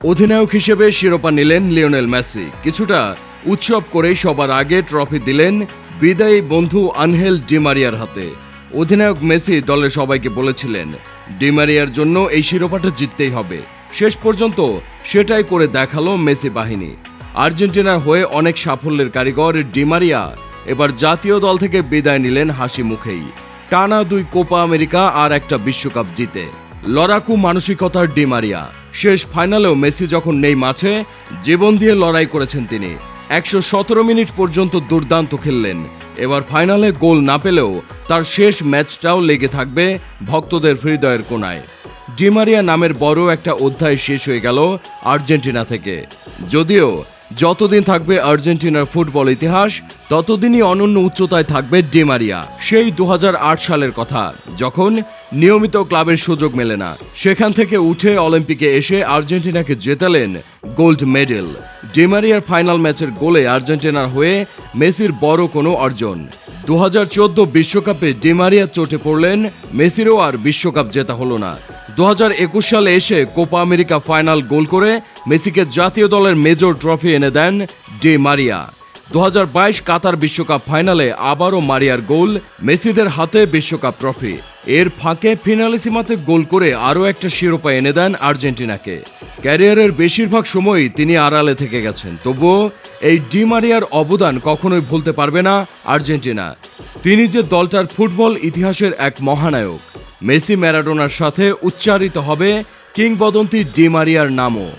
অধিনায়ক হিসেবে শিরোপা নিলেন লিওনেল মেসি। কিছুটা উৎসব করে সবার আগে ট্রফি দিলেন বিদায়ী বন্ধু আনহেল ডি মারিয়ার হাতে। অধিনায়ক মেসি দলের সবাইকে বলেছিলেন ডি মারিয়ার জন্য এই শিরোপাটা জিততেই হবে। শেষ পর্যন্ত সেটাই করে দেখালো মেসি বাহিনী। আর্জেন্টিনার হয়ে অনেক সাফল্যের কারিগর ডি মারিয়া এবার জাতীয় দল থেকে বিদায় নিলেন হাসি মুখেই। টানা 2 কোপা আমেরিকা আর একটা বিশ্বকাপ জিতে লড়াকু মানসিকতার ডি মারিয়া। শেষ ফাইনালেও মেসি যখন নেই মাঠে, জীবন দিয়ে লড়াই করেছেন তিনি। 117 মিনিট পর্যন্ত দুর্দান্ত খেললেন। এবার ফাইনালে গোল না পেলেও তার শেষ ম্যাচটাও লেগে থাকবে ভক্তদের হৃদয়ের কোণায়। ডি মারিয়া নামের বড় একটা অধ্যায় শেষ হয়ে গেল আর্জেন্টিনা থেকে। যদিও যতদিন থাকবে আর্জেন্টিনার ফুটবল ইতিহাস, ততদিনই অনন্য উচ্চতায় থাকবে ডি মারিয়া। সেই 2008 সালের কথা, যখন নিয়মিত ক্লাবের সুযোগ মেলে না, সেখান থেকে উঠে অলিম্পিকে এসে আর্জেন্টিনাকে জেতালেন গোল্ড মেডেল। ডি মারিয়ার ফাইনাল ম্যাচের গোলে আর্জেন্টিনার হয়ে মেসির বড় কোনো অর্জন। 2014 বিশ্বকাপে ডি মারিয়া চোটে পড়লেন, মেসিরও আর বিশ্বকাপ জেতা হলো না। 2021 সালে এসে কোপা আমেরিকা ফাইনাল গোল করে মেসিকে জাতীয় দলের মেজর ট্রফি এনে দেন ডি মারিয়া। 2022 কাতার বিশ্বকাপ ফাইনালে আবারও মারিয়ার গোল, মেসিদের হাতে বিশ্বকাপ ট্রফি। এর ফাঁকে ফিনালিসিমাতে গোল করে আরও একটা শিরোপা এনে দেন আর্জেন্টিনাকে। ক্যারিয়ারের বেশিরভাগ সময়ই তিনি আড়ালে থেকে গেছেন, তবুও এই ডি মারিয়ার অবদান কখনোই ভুলতে পারবে না আর্জেন্টিনা। তিনি যে দলটার ফুটবল ইতিহাসের এক মহানায়ক। মেসি ম্যারাডোনার সাথে উচ্চারিত হবে কিংবদন্তি ডি মারিয়ার নামও।